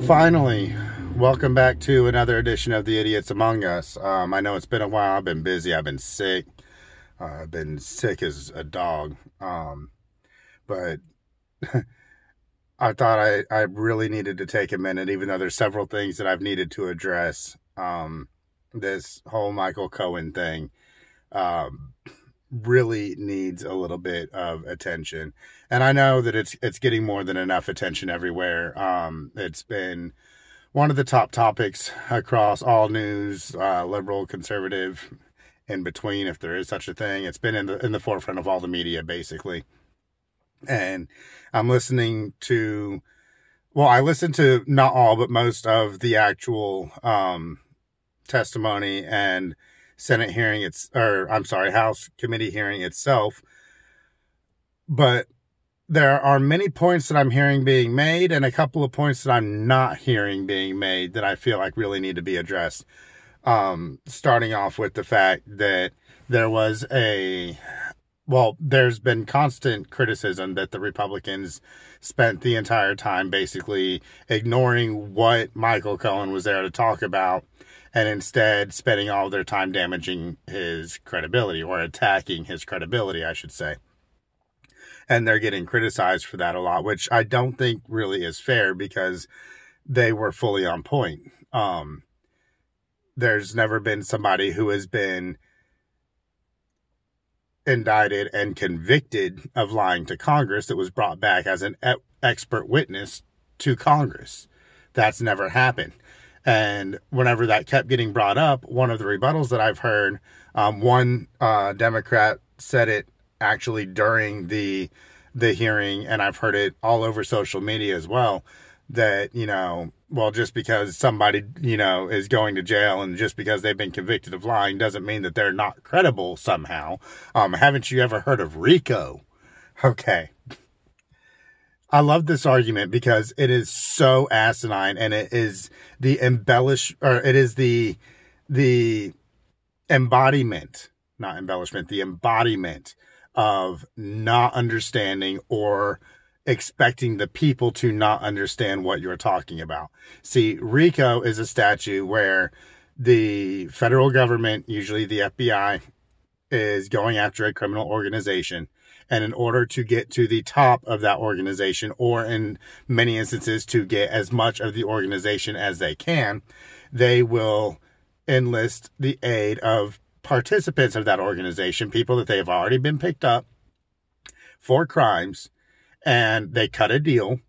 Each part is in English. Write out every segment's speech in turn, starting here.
Finally, welcome back to another edition of The Idiots Among Us. I know it's been a while. I've been busy. I've been sick. I've been sick as a dog. But I thought I really needed to take a minute, even though there's several things that I've needed to address. This whole Michael Cohen thing really needs a little bit of attention. And I know that it's getting more than enough attention everywhere. It's been one of the top topics across all news, liberal, conservative, in between, if there is such a thing. It's been in the forefront of all the media, basically. And I'm listening to, I listened to not all, but most of the actual testimony and Senate hearing, House committee hearing itself. But there are many points that I'm hearing being made and a couple of points that I'm not hearing being made that I feel like really need to be addressed. Starting off with the fact that there's been constant criticism that the Republicans spent the entire time basically ignoring what Michael Cohen was there to talk about and instead spending all their time damaging his credibility, or attacking his credibility, I should say. And they're getting criticized for that a lot, which I don't think really is fair because they were fully on point. There's never been somebody who has been indicted and convicted of lying to Congress that was brought back as an expert witness to Congress. That's never happened. And whenever that kept getting brought up, one of the rebuttals that I've heard, one Democrat said it actually during the hearing, and I've heard it all over social media as well, that, just because somebody, is going to jail and just because they've been convicted of lying doesn't mean that they're not credible somehow. Haven't you ever heard of RICO? Okay. I love this argument because it is so asinine, and it is the embodiment of not understanding or expecting the people to not understand what you're talking about. See, RICO is a statute where the federal government, usually the FBI, is going after a criminal organization. And in order to get to the top of that organization, or in many instances to get as much of the organization as they can, they will enlist the aid of participants of that organization, people that they've already been picked up for crimes, and they cut a deal.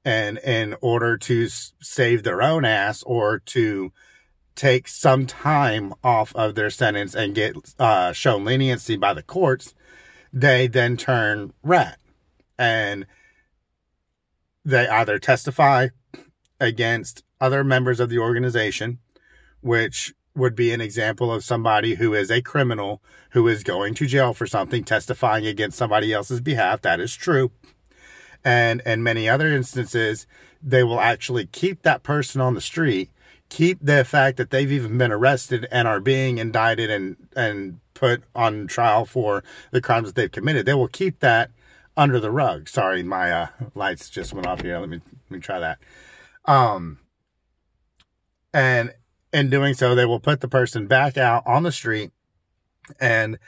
And in order to save their own ass, or to take some time off of their sentence and get shown leniency by the courts, they then turn rat, and they either testify against other members of the organization, which would be an example of somebody who is a criminal who is going to jail for something, testifying against somebody else's behalf. That is true. And in many other instances, they will actually keep that person on the street, keep the fact that they've even been arrested and are being indicted and put on trial for the crimes that they've committed. They will keep that under the rug. Sorry, my lights just went off here. Let me try that. And in doing so, they will put the person back out on the street, and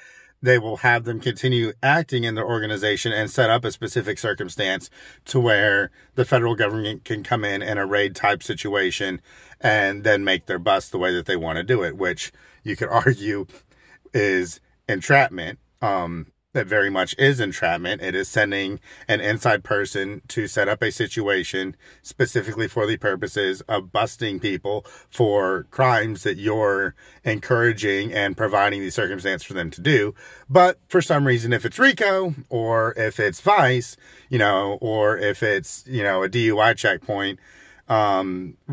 they will have them continue acting in their organization and set up a specific circumstance to where the federal government can come in a raid type situation and then make their bust the way that they want to do it, which you could argue is entrapment. That very much is entrapment. It is sending an inside person to set up a situation specifically for the purposes of busting people for crimes that you're encouraging and providing the circumstance for them to do. But for some reason, if it's RICO, or if it's Vice, or if it's, a DUI checkpoint,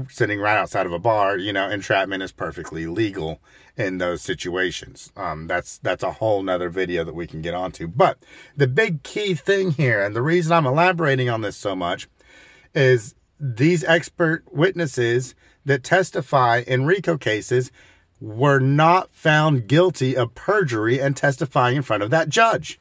sitting right outside of a bar, entrapment is perfectly legal in those situations. That's a whole nother video that we can get onto. But the big key thing here, and the reason I'm elaborating on this so much, is these expert witnesses that testify in RICO cases were not found guilty of perjury and testifying in front of that judge.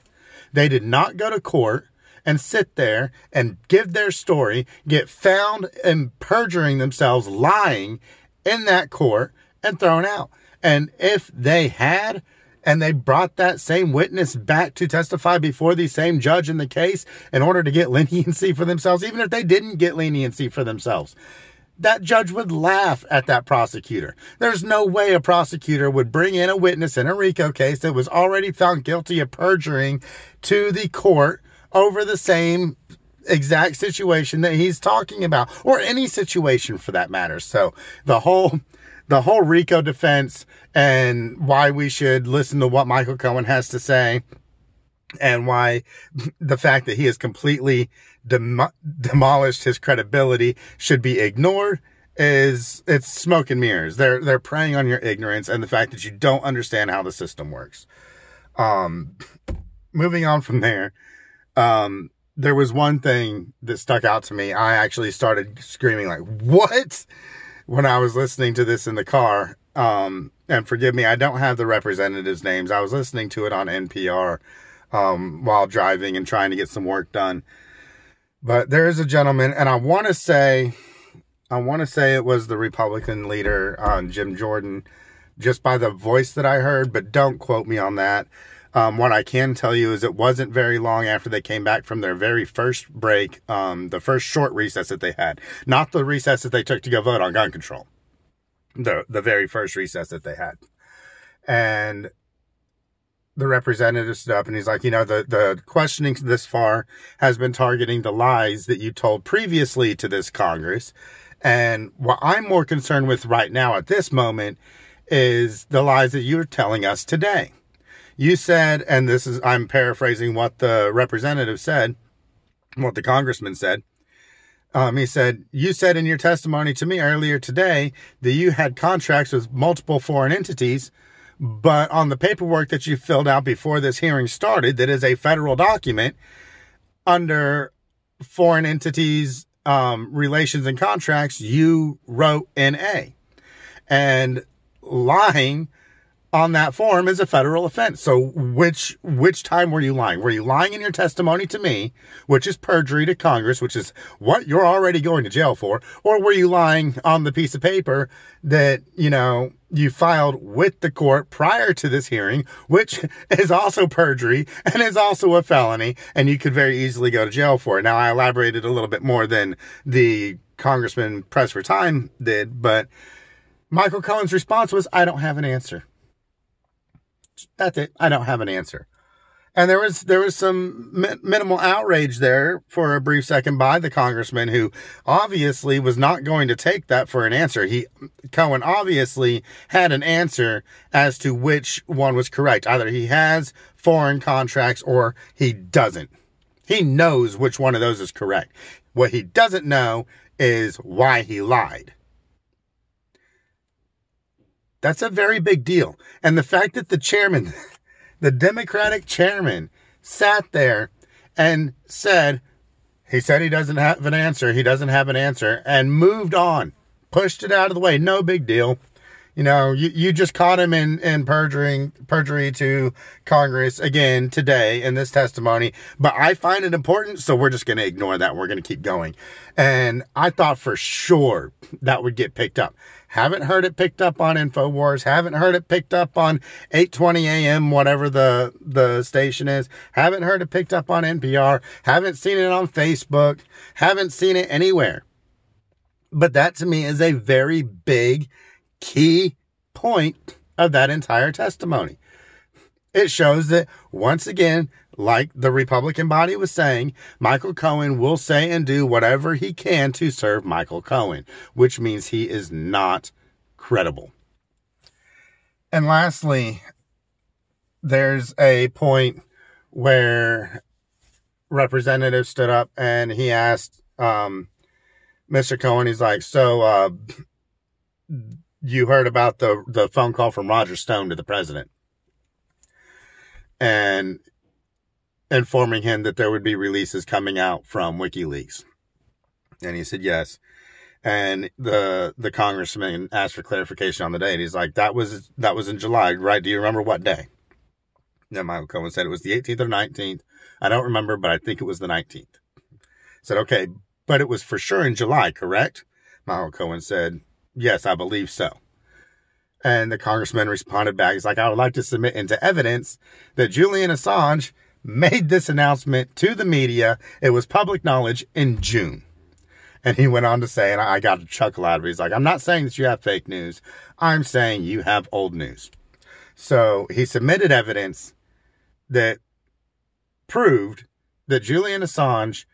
They did not go to court and sit there and give their story, get found and perjuring themselves, lying in that court, and thrown out. And if they had, and they brought that same witness back to testify before the same judge in the case in order to get leniency for themselves, even if they didn't get leniency for themselves, that judge would laugh at that prosecutor. There's no way a prosecutor would bring in a witness in a RICO case that was already found guilty of perjuring to the court over the same exact situation that he's talking about, or any situation for that matter. So the whole RICO defense and why we should listen to what Michael Cohen has to say, and why the fact that he has completely demolished his credibility should be ignored, it's smoke and mirrors. They're preying on your ignorance and the fact that you don't understand how the system works. Moving on from there, there was one thing that stuck out to me. I actually started screaming like, what? When I was listening to this in the car. And forgive me, I don't have the representatives' names. I was listening to it on NPR while driving and trying to get some work done. But there is a gentleman, and I want to say it was the Republican leader, Jim Jordan, just by the voice that I heard, but don't quote me on that. What I can tell you is it wasn't very long after they came back from their very first break, the first short recess that they had, not the recess that they took to go vote on gun control, the very first recess that they had. And the representative stood up and he's like, the questioning this far has been targeting the lies that you told previously to this Congress. And what I'm more concerned with right now at this moment is the lies that you're telling us today. You said, and I'm paraphrasing what the representative said, what the congressman said. He said, you said in your testimony to me earlier today that you had contracts with multiple foreign entities, but on the paperwork that you filled out before this hearing started, that is a federal document, under foreign entities, relations and contracts, you wrote NA. And lying on that form is a federal offense. So which time were you lying? Were you lying in your testimony to me, which is perjury to Congress, which is what you're already going to jail for? Or were you lying on the piece of paper that, you filed with the court prior to this hearing, which is also perjury and is also a felony, and you could very easily go to jail for it? Now, I elaborated a little bit more than the Congressman pressed for time did, but Michael Cohen's response was, I don't have an answer. That's it. I don't have an answer. And there was some minimal outrage there for a brief second by the congressman, who obviously was not going to take that for an answer. Cohen obviously had an answer as to which one was correct. Either he has foreign contracts or he doesn't. He knows which one of those is correct. What he doesn't know is why he lied. That's a very big deal. And the fact that the chairman, the Democratic chairman, sat there and said he doesn't have an answer. He doesn't have an answer, and moved on, pushed it out of the way. No big deal. You just caught him in perjury to Congress again today in this testimony. But I find it important, so we're just going to ignore that. We're going to keep going. And I thought for sure that would get picked up. Haven't heard it picked up on InfoWars. Haven't heard it picked up on 8:20 a.m., whatever the station is. Haven't heard it picked up on NPR. Haven't seen it on Facebook. Haven't seen it anywhere. But that to me is a very big key point of that entire testimony. It shows that, once again, like the Republican body was saying, Michael Cohen will say and do whatever he can to serve Michael Cohen, which means he is not credible. And lastly, there's a point where Representative stood up and he asked Mr. Cohen, he's like, so you heard about the phone call from Roger Stone to the president and informing him that there would be releases coming out from WikiLeaks? And he said yes. And the congressman asked for clarification on the date. He's like, that was in July, right? Do you remember what day? And Michael Cohen said it was the 18th or 19th I don't remember, but I think it was the 19th. Said, okay, but it was for sure in July, correct? Michael Cohen said, yes, I believe so. And the congressman responded back. He's like, I would like to submit into evidence that Julian Assange made this announcement to the media. It was public knowledge in June. And he went on to say, and I got a chuckle out of it. He's like, I'm not saying that you have fake news. I'm saying you have old news. So he submitted evidence that proved that Julian Assange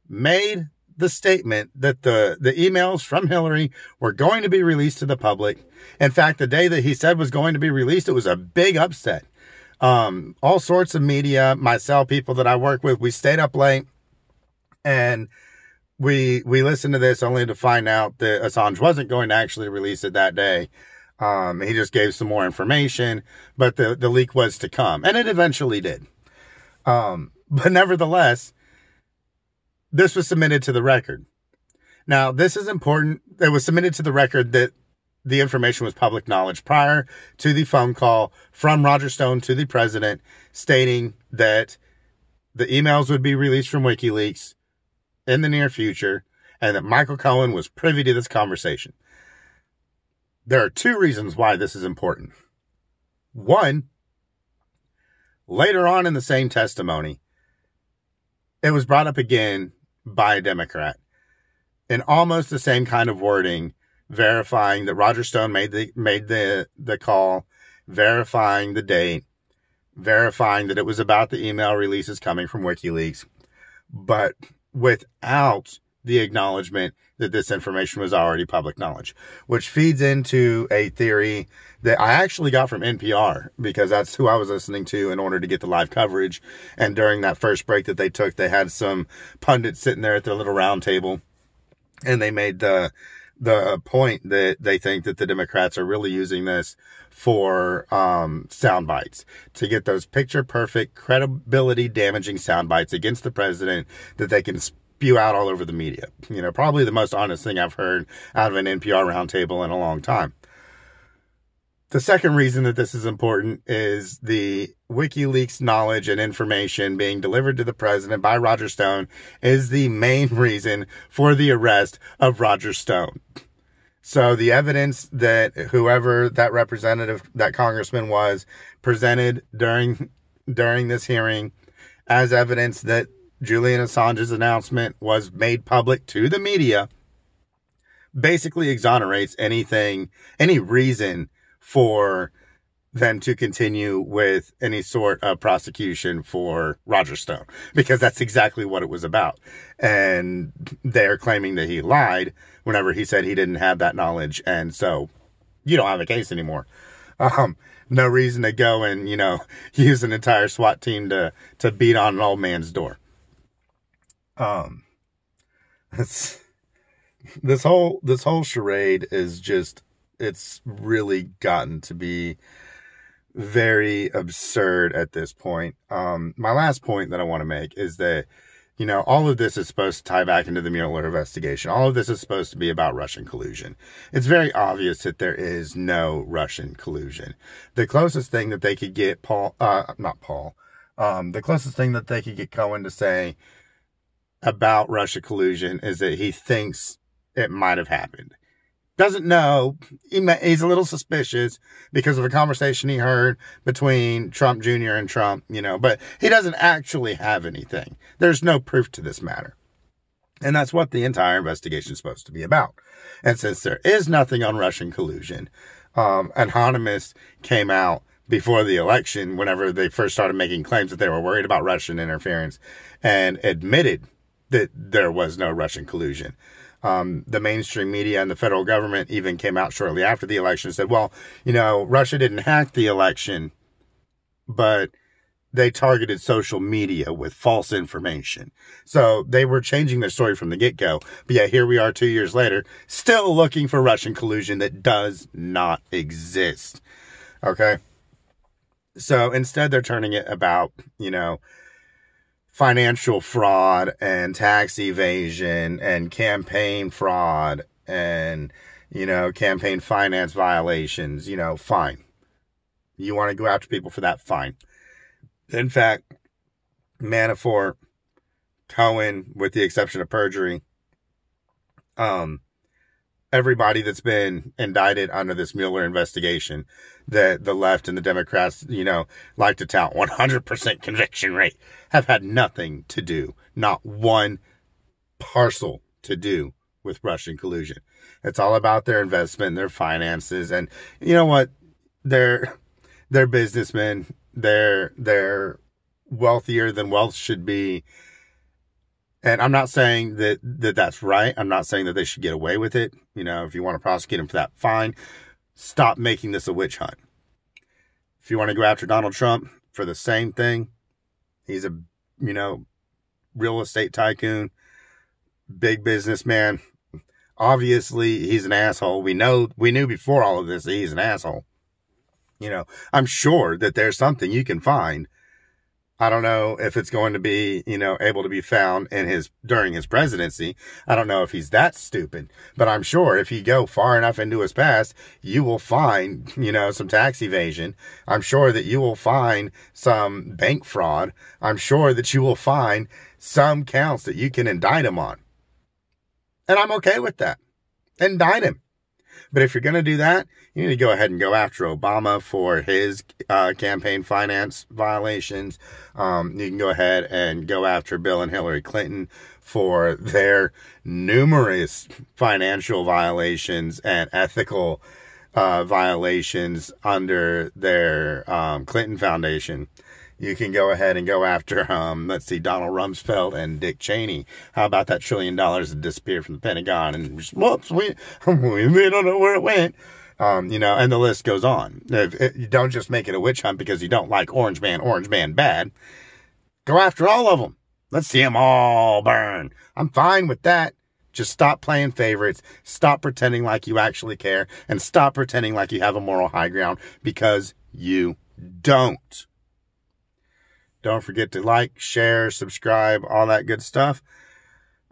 made the statement that the emails from Hillary were going to be released to the public. In fact, the day that he said was going to be released, it was a big upset. All sorts of media, myself, people that I work with, we stayed up late and we listened to this only to find out that Assange wasn't going to actually release it that day. He just gave some more information, but the leak was to come, and it eventually did. But nevertheless, this was submitted to the record. Now, this is important. It was submitted to the record that the information was public knowledge prior to the phone call from Roger Stone to the president stating that the emails would be released from WikiLeaks in the near future and that Michael Cohen was privy to this conversation. There are two reasons why this is important. One, later on in the same testimony, it was brought up again by a Democrat in almost the same kind of wording, verifying that Roger Stone made the call, verifying the date, verifying that it was about the email releases coming from WikiLeaks, but without the acknowledgement that this information was already public knowledge, which feeds into a theory that I actually got from NPR because that's who I was listening to in order to get the live coverage. And during that first break that they took, they had some pundits sitting there at their little round table, and they made the point that they think that the Democrats are really using this for sound bites, to get those picture perfect, credibility damaging sound bites against the president that they can spew out all over the media. You know, probably the most honest thing I've heard out of an NPR roundtable in a long time. The second reason that this is important is the WikiLeaks knowledge and information being delivered to the president by Roger Stone is the main reason for the arrest of Roger Stone. So the evidence that whoever that representative, that congressman was, presented during this hearing as evidence that Julian Assange's announcement was made public to the media basically exonerates any reason for them to continue with any sort of prosecution for Roger Stone, because that's exactly what it was about. And they're claiming that he lied whenever he said he didn't have that knowledge. And so you don't have a case anymore. No reason to go and, use an entire SWAT team to beat on an old man's door. This whole charade is just, it's really gotten to be very absurd at this point. My last point that I want to make is that, all of this is supposed to tie back into the Mueller investigation. All of this is supposed to be about Russian collusion. It's very obvious that there is no Russian collusion. The closest thing that they could get the closest thing that they could get Cohen to say about Russia collusion is that he thinks it might have happened. Doesn't know. He's a little suspicious because of a conversation he heard between Trump Jr. and Trump, but he doesn't actually have anything. There's no proof to this matter. And that's what the entire investigation is supposed to be about. And since there is nothing on Russian collusion, Anonymous came out before the election, whenever they first started making claims that they were worried about Russian interference, and admitted that there was no Russian collusion. The mainstream media and the federal government even came out shortly after the election and said, well, Russia didn't hack the election, but they targeted social media with false information. So they were changing their story from the get-go. But yeah, here we are 2 years later, still looking for Russian collusion that does not exist. Okay? So instead they're turning it about, financial fraud and tax evasion and campaign fraud and, campaign finance violations, fine. You want to go after people for that? Fine. In fact, Manafort, Cohen, with the exception of perjury, everybody that's been indicted under this Mueller investigation that the left and the Democrats, like to tout 100% conviction rate, have had nothing to do, not one parcel to do with Russian collusion. It's all about their investment, their finances, and you know what? They're businessmen. They're wealthier than wealth should be. And I'm not saying that that's right. I'm not saying that they should get away with it. If you want to prosecute them for that, fine. Stop making this a witch hunt. If you want to go after Donald Trump for the same thing, he's a, real estate tycoon, big businessman. Obviously, he's an asshole. We knew before all of this that he's an asshole. I'm sure that there's something you can find. I don't know if it's going to be, able to be found during his presidency. I don't know if he's that stupid, but I'm sure if you go far enough into his past, you will find, some tax evasion. I'm sure that you will find some bank fraud. I'm sure that you will find some counts that you can indict him on. And I'm okay with that. Indict him. But if you're going to do that, you need to go ahead and go after Obama for his campaign finance violations. You can go ahead and go after Bill and Hillary Clinton for their numerous financial violations and ethical violations under their Clinton Foundation. You can go ahead and go after, Donald Rumsfeld and Dick Cheney. How about that $1 trillion that disappeared from the Pentagon and just, whoops, we don't know where it went. And the list goes on. You don't just make it a witch hunt because you don't like Orange Man bad. Go after all of them. Let's see them all burn. I'm fine with that. Just stop playing favorites. Stop pretending like you actually care. And stop pretending like you have a moral high ground, because you don't. Don't forget to like, share, subscribe, all that good stuff.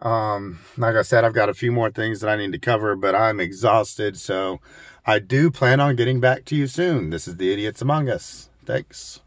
Like I said, I've got a few more things that I need to cover, but I'm exhausted. So I do plan on getting back to you soon. This is the Idiots Among Us. Thanks.